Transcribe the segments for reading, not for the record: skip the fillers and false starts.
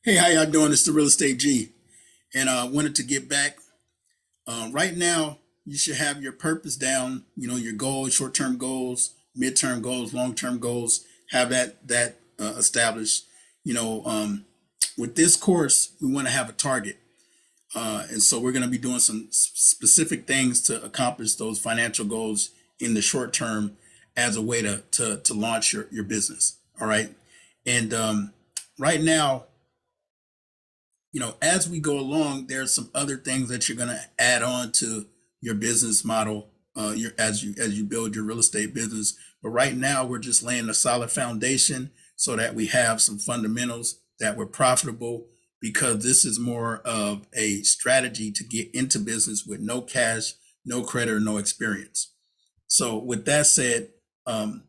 Hey, how y'all doing? It's the Real Estate G, and I wanted to get back. Right now, you should have your purpose down. You know your goals, short-term goals, midterm goals, long-term goals. Have that established. You know, with this course, we want to have a target, and so we're going to be doing some specific things to accomplish those financial goals in the short term, as a way to launch your business. All right, and right now, as we go along, there's some other things that you're going to add on to your business model, as you build your real estate business. But right now, we're just laying a solid foundation so that we have some fundamentals that we're profitable, because this is more of a strategy to get into business with no cash, no credit, or no experience. So with that said, um,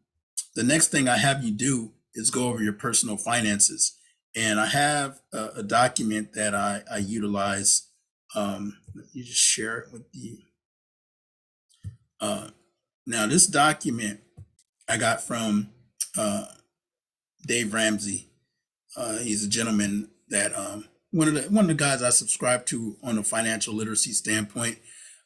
the next thing I have you do is go over your personal finances. And I have a document that I utilize. Let me just share it with you. Uh, Now, this document I got from uh, Dave Ramsay. He's a gentleman that one of the guys I subscribe to on a financial literacy standpoint.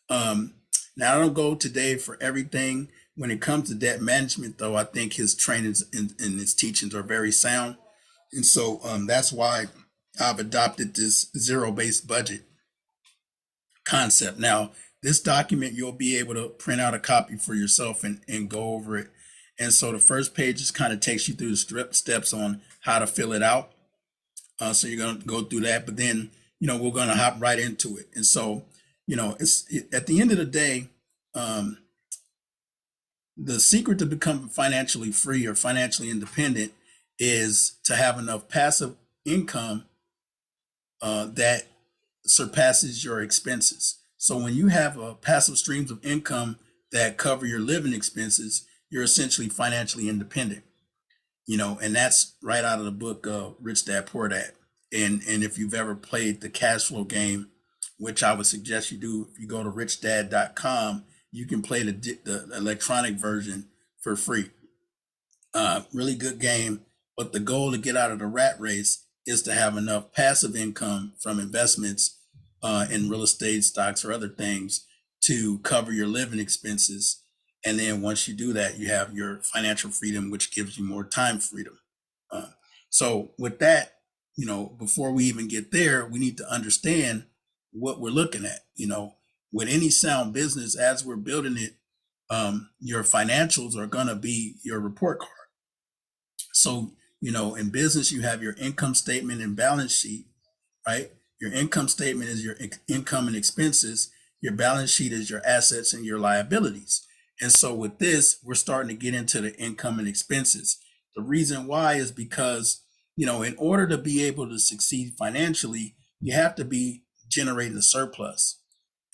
Um, Now, I don't go to Dave for everything. When it comes to debt management, though, I think his trainings and his teachings are very sound. And so that's why I've adopted this zero-based budget concept. Now, this document, you'll be able to print out a copy for yourself and go over it. And so the first page just kind of takes you through the steps on how to fill it out. So you're going to go through that, but then, we're going to hop right into it. And so, at the end of the day, um, the secret to becoming financially free or financially independent is to have enough passive income that surpasses your expenses. So when you have passive streams of income that cover your living expenses, you're essentially financially independent. And that's right out of the book Rich Dad Poor Dad. And if you've ever played the cash flow game, which I would suggest you do, if you go to richdad.com, you can play the electronic version for free. Really good game. But the goal to get out of the rat race is to have enough passive income from investments in real estate, stocks, or other things to cover your living expenses. And then once you do that, you have your financial freedom, which gives you more time freedom. Uh, so with that, before we even get there, we need to understand what we're looking at. With any sound business, as we're building it, your financials are going to be your report card. So, in business, you have your income statement and balance sheet, right? Your income statement is your income and expenses. Your balance sheet is your assets and your liabilities. And so with this, we're starting to get into the income and expenses. The reason why is because, in order to be able to succeed financially, you have to be generating a surplus.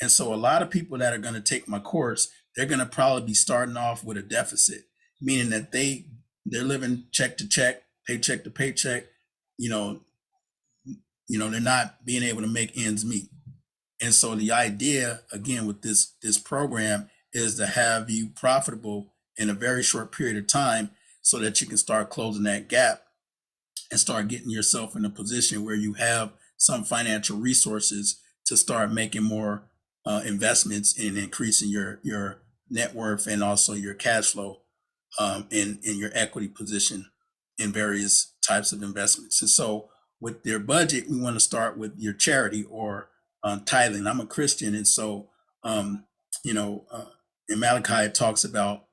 And so a lot of people that are going to take my course, they're going to probably be starting off with a deficit, meaning that they're living check to check, paycheck to paycheck. You know, they're not being able to make ends meet. And so the idea, again, with this program is to have you profitable in a very short period of time, so that you can start closing that gap and start getting yourself in a position where you have some financial resources to start making more investments and increasing your net worth, and also your cash flow, in your equity position in various types of investments. And so with your budget, we want to start with your charity, or tithing. I'm a Christian, and so um, you know, in Malachi it talks about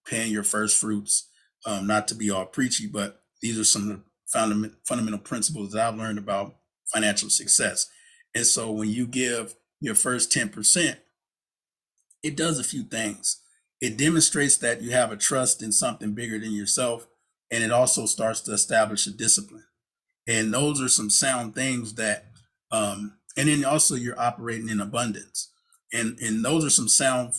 paying your first fruits. Not to be all preachy, but these are some of the fundamental principles that I've learned about financial success. And so when you give your first 10%, it does a few things. It demonstrates that you have a trust in something bigger than yourself, and it also starts to establish a discipline. And those are some sound things that, and then also you're operating in abundance. And those are some sound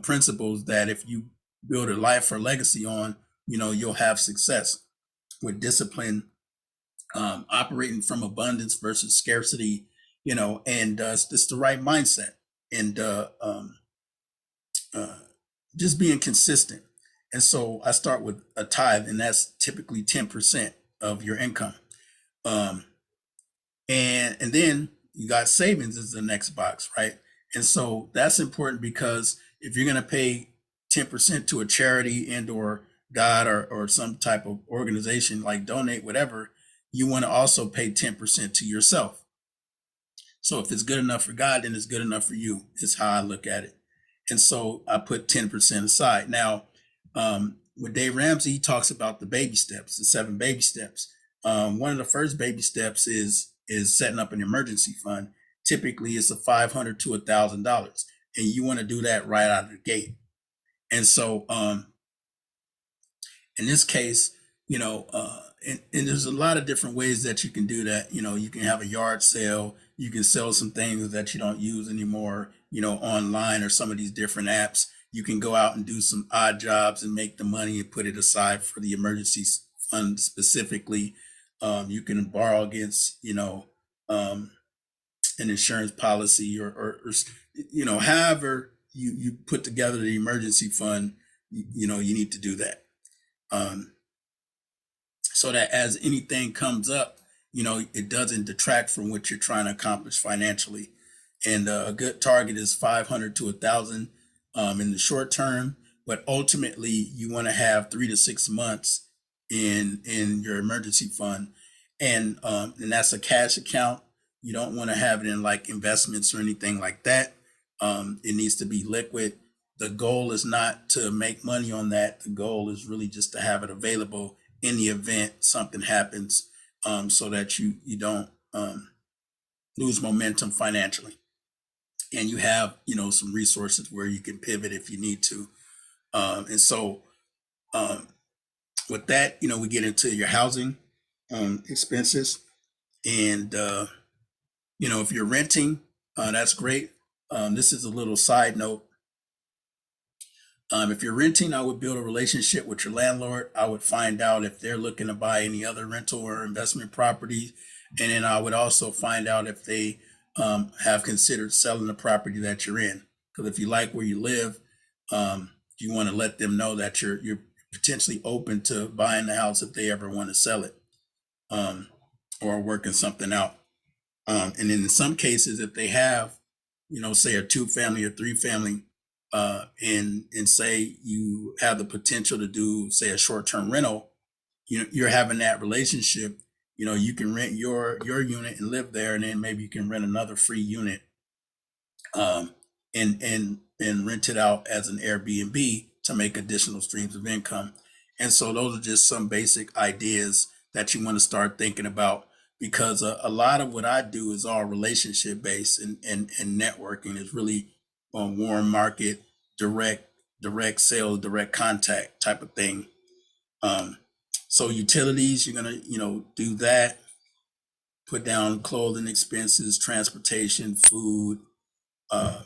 principles that if you build a life or legacy on, you'll have success with discipline, operating from abundance versus scarcity, and it's the right mindset. And uh, just being consistent. And so I start with a tithe, and that's typically 10% of your income. Um, And then you got savings is the next box, right? And so that's important because if you're going to pay 10% to a charity and or God or some type of organization like donate, whatever, you want to also pay 10% to yourself. So if it's good enough for God, then it's good enough for you, is how I look at it. And so I put 10% aside. Now, with Dave Ramsay, he talks about the baby steps, the 7 baby steps. One of the first baby steps is setting up an emergency fund. Typically, it's a $500 to $1,000, and you want to do that right out of the gate. And so, in this case, and there's a lot of different ways that you can do that. You can have a yard sale, you can sell some things that you don't use anymore, online or some of these different apps. You can go out and do some odd jobs and make the money and put it aside for the emergency fund specifically. You can borrow against, um, an insurance policy or however you put together the emergency fund, you need to do that. Um, so that as anything comes up, it doesn't detract from what you're trying to accomplish financially. And a good target is 500 to 1,000 in the short term, but ultimately you want to have 3 to 6 months in your emergency fund, and that's a cash account. You don't want to have it in like investments or anything like that. It needs to be liquid. The goal is not to make money on that. The goal is really just to have it available in the event something happens, so that you don't lose momentum financially, and you have some resources where you can pivot if you need to. And so um, with that, we get into your housing expenses, and if you're renting, that's great. This is a little side note. If you're renting, I would build a relationship with your landlord. I would find out if they're looking to buy any other rental or investment properties. And then I would also find out if they have considered selling the property that you're in. Because if you like where you live, you want to let them know that you're potentially open to buying the house if they ever want to sell it, um, or working something out. And in some cases, if they have, say a 2 family or 3 family, and say you have the potential to do, say, a short-term rental, you're having that relationship. You can rent your unit and live there, and then maybe you can rent another free unit, um, and rent it out as an Airbnb to make additional streams of income. And so those are just some basic ideas that you want to start thinking about, because a lot of what I do is all relationship based, and networking is really on warm market, direct sales, direct contact type of thing. Um, so utilities, you're gonna do that. Put down clothing expenses, transportation, food, uh,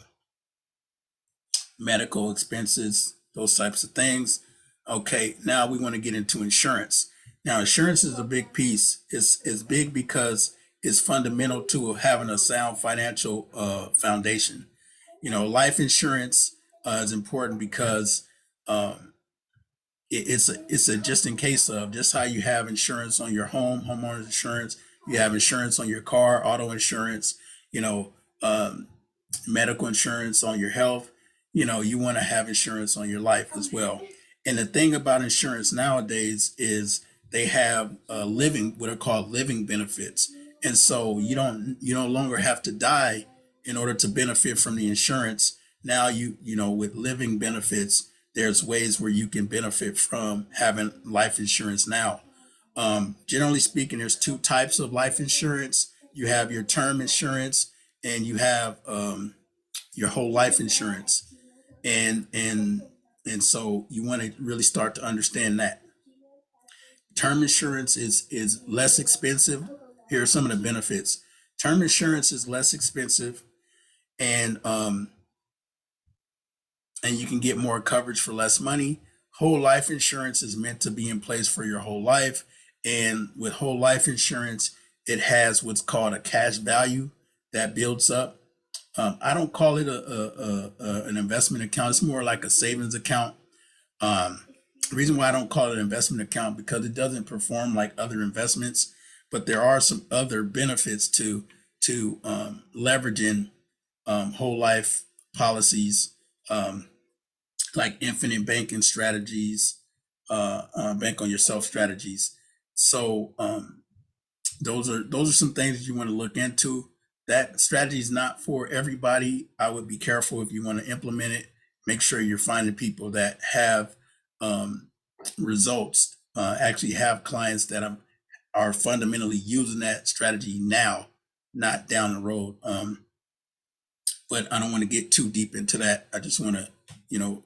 medical expenses, those types of things. Okay, now we want to get into insurance. Now, insurance is a big piece. It's big because it's fundamental to having a sound financial foundation. Life insurance is important because um, it's a just in case of, just how you have insurance on your home, homeowners insurance, you have insurance on your car, auto insurance, you know, um, medical insurance on your health. You want to have insurance on your life as well. And the thing about insurance nowadays is they have what are called living benefits. And so you no longer have to die in order to benefit from the insurance. Now with living benefits, there's ways where you can benefit from having life insurance now. Generally speaking, there's 2 types of life insurance. You have your term insurance, and you have your whole life insurance, and so you want to really start to understand that term insurance is less expensive. Here are some of the benefits. Term insurance is less expensive, and you can get more coverage for less money. Whole life insurance is meant to be in place for your whole life, and with whole life insurance, it has what's called a cash value that builds up. I don't call it an investment account. It's more like a savings account. The reason why I don't call it an investment account, because it doesn't perform like other investments. but there are some other benefits to leveraging whole life policies, um, like infinite banking strategies, bank on yourself strategies. So those are some things that you want to look into. That strategy is not for everybody. I would be careful if you want to implement it. Make sure you're finding people that have um, results. Actually, have clients that are fundamentally using that strategy now, not down the road. But I don't want to get too deep into that. I just want to, you know,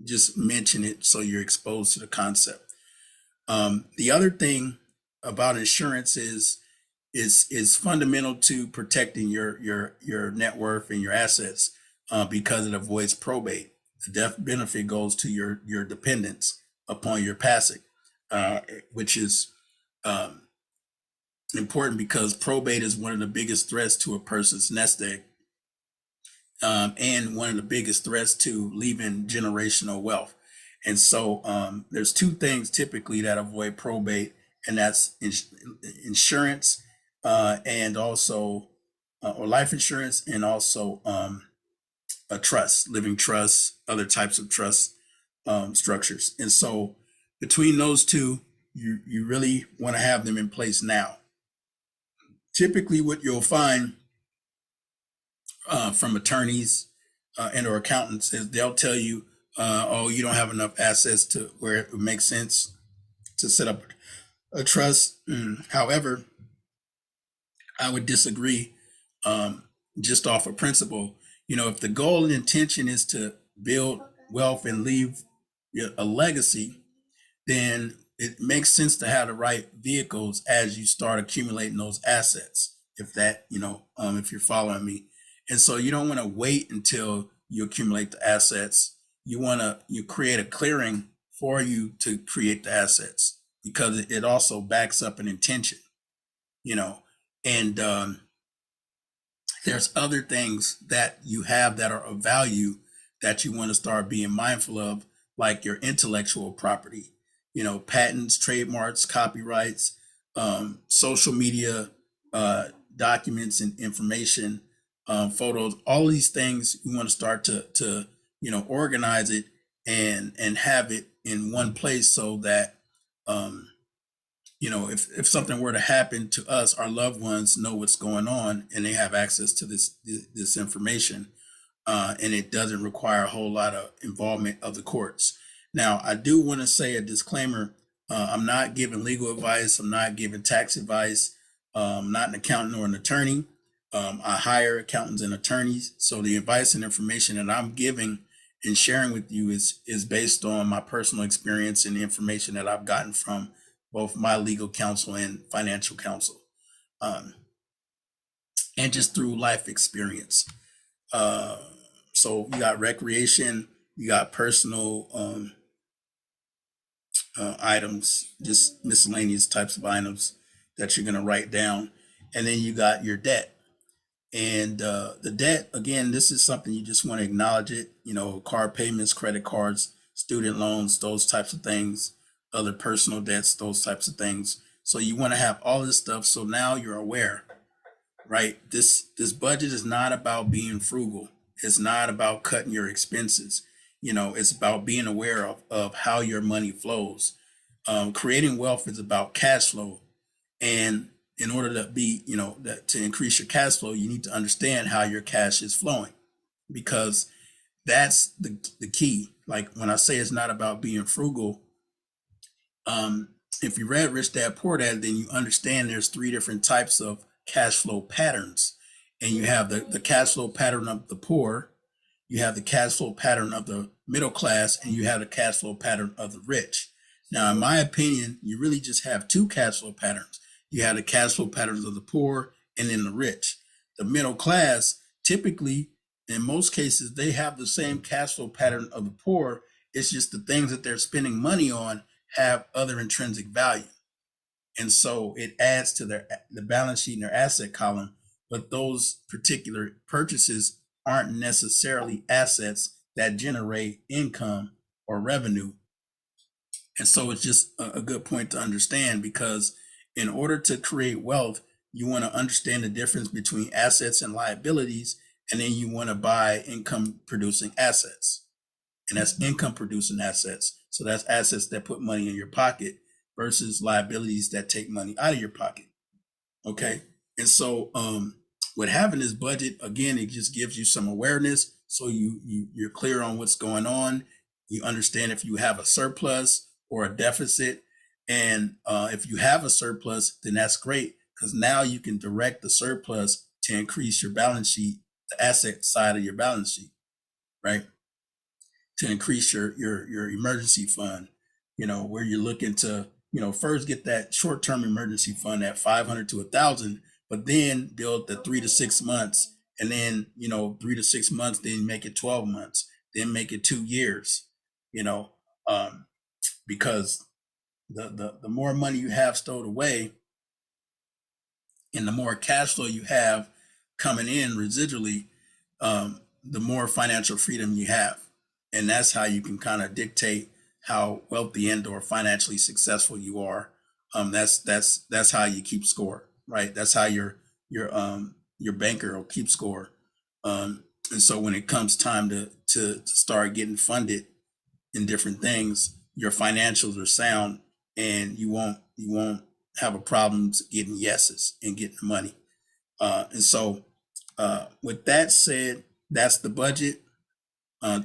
just mention it so you're exposed to the concept. The other thing about insurance is fundamental to protecting your net worth and your assets, because it avoids probate. The death benefit goes to your dependents upon your passing, which is um, important because probate is one of the biggest threats to a person's nest egg, and one of the biggest threats to leaving generational wealth. And so there's two things typically that avoid probate, and that's insurance, and also or life insurance, and also a trust, living trust, other types of trust structures. And so between those two, you really want to have them in place now. Typically, what you'll find from attorneys and or accountants is they'll tell you, oh, you don't have enough assets to where it would make sense to set up a trust. However, I would disagree, um, just off of principle. If the goal and intention is to build wealth and leave a legacy, then it makes sense to have the right vehicles as you start accumulating those assets. If you're following me, and so you don't want to wait until you accumulate the assets. You create a clearing for you to create the assets because it also backs up an intention. You know, and there's other things that you have that are of value that you want to start being mindful of, like your intellectual property, patents, trademarks, copyrights, social media documents and information, photos, all these things. You want to start to organize it and have it in one place so that if something were to happen to us, our loved ones know what's going on and they have access to this information, and it doesn't require a whole lot of involvement of the courts. Now, I do want to say a disclaimer. I'm not giving legal advice. I'm not giving tax advice. I'm not an accountant or an attorney. I hire accountants and attorneys. So the advice and information that I'm giving and sharing with you is based on my personal experience and the information that I've gotten from both my legal counsel and financial counsel, um, and just through life experience. Uh, so you got recreation, you got personal items, just miscellaneous types of items that you're going to write down. And then you got your debt. And the debt, again, this is something you just want to acknowledge it, car payments, credit cards, student loans, those types of things, other personal debts, those types of things. So you want to have all this stuff. So now you're aware, right? This budget is not about being frugal. It's not about cutting your expenses. It's about being aware of how your money flows. Creating wealth is about cash flow. And in order to to increase your cash flow, you need to understand how your cash is flowing, because that's the key. Like when I say it's not about being frugal, if you read Rich Dad Poor Dad, then you understand there's three different types of cash flow patterns. And you have the cash flow pattern of the poor, you have the cash flow pattern of the middle class, and you have the cash flow pattern of the rich. Now, in my opinion, you really just have two cash flow patterns. You have the cash flow patterns of the poor and then the rich. The middle class, typically, in most cases, they have the same cash flow pattern of the poor. It's just the things that they're spending money on have other intrinsic value. And so it adds to the balance sheet and their asset column. But those particular purchases aren't necessarily assets that generate income or revenue. And so it's just a good point to understand, because In order to create wealth, you want to understand the difference between assets and liabilities, and then you want to buy income producing assets. And that's income producing assets. So that's assets that put money in your pocket versus liabilities that take money out of your pocket. Okay. And so with having this budget, again, it just gives you some awareness. So you're clear on what's going on. You understand if you have a surplus or a deficit. And if you have a surplus, then that's great, because now you can direct the surplus to increase your balance sheet, the asset side of your balance sheet, right? To increase your emergency fund, where you're looking to, first get that short-term emergency fund at 500 to 1,000, but then build the 3 to 6 months, and then 3 to 6 months, then make it 12 months, then make it 2 years, because the more money you have stowed away and the more cash flow you have coming in residually, the more financial freedom you have. And that's how you can kind of dictate how wealthy and or financially successful you are. That's how you keep score, right? That's how your banker will keep score. And so when it comes time to start getting funded in different things, your financials are sound, and you won't have a problem getting yeses and getting the money. And so with that said, that's the budget.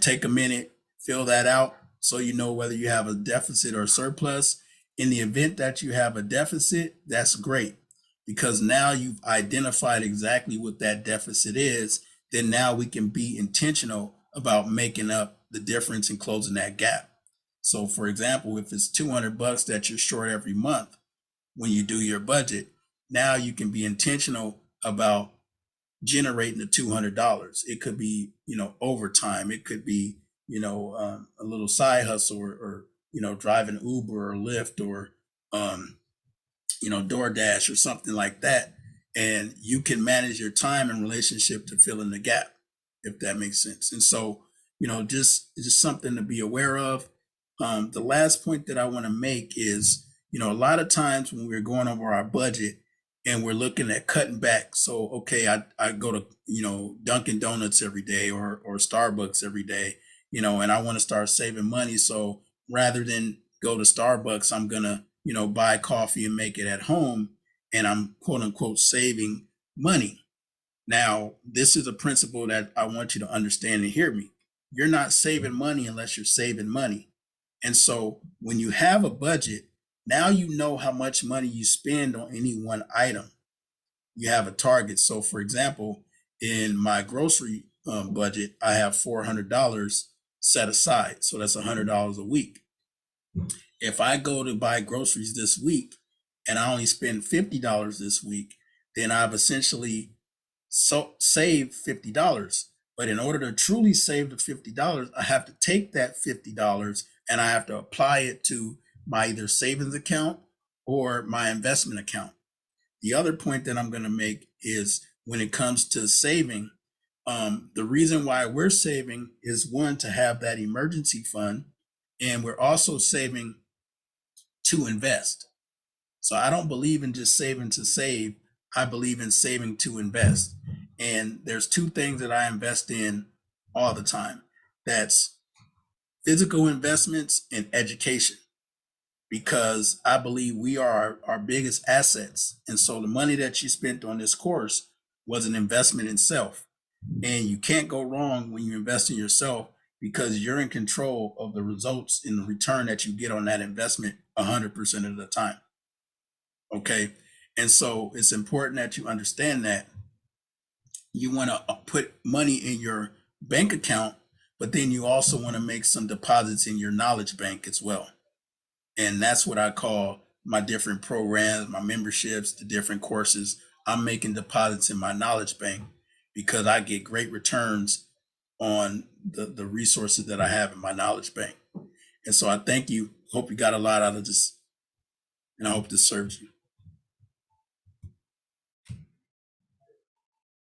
Take a minute, fill that out so you know whether you have a deficit or surplus. In the event that you have a deficit, that's great, because now you've identified exactly what that deficit is. Then now we can be intentional about making up the difference and closing that gap. So for example, if it's $200 that you're short every month when you do your budget, now you can be intentional about generating the $200. It could be, overtime. It could be, a little side hustle, or driving Uber or Lyft, or, DoorDash or something like that. And you can manage your time in relationship to filling the gap, if that makes sense. And so, just something to be aware of. The last point that I want to make is, a lot of times when we're going over our budget and we're looking at cutting back. So, okay, I go to, Dunkin' Donuts every day, or Starbucks every day, and I want to start saving money. So rather than go to Starbucks, I'm going to, buy coffee and make it at home, and I'm quote unquote saving money. Now, this is a principle that I want you to understand and hear me. You're not saving money unless you're saving money. And so when you have a budget, now you know how much money you spend on any one item. You have a target. So for example, in my grocery budget, I have $400 set aside. So that's $100 a week. If I go to buy groceries this week and I only spend $50 this week, then I've essentially saved $50. But in order to truly save the $50, I have to take that $50 and I have to apply it to my either savings account or my investment account. The other point that I'm going to make is, when it comes to saving, the reason why we're saving is, one, to have that emergency fund, and we're also saving to invest. So I don't believe in just saving to save. I believe in saving to invest. And there's two things that I invest in all the time. That's physical investments and education, because I believe we are our biggest assets. And so the money that you spent on this course was an investment in self. And you can't go wrong when you invest in yourself, because you're in control of the results and the return that you get on that investment 100% of the time. Okay. And so it's important that you understand that you want to put money in your bank account, but then you also want to make some deposits in your knowledge bank as well. And that's what I call my different programs, my memberships, the different courses. I'm making deposits in my knowledge bank because I get great returns on the resources that I have in my knowledge bank. And so I thank you. Hope you got a lot out of this, and I hope this serves you.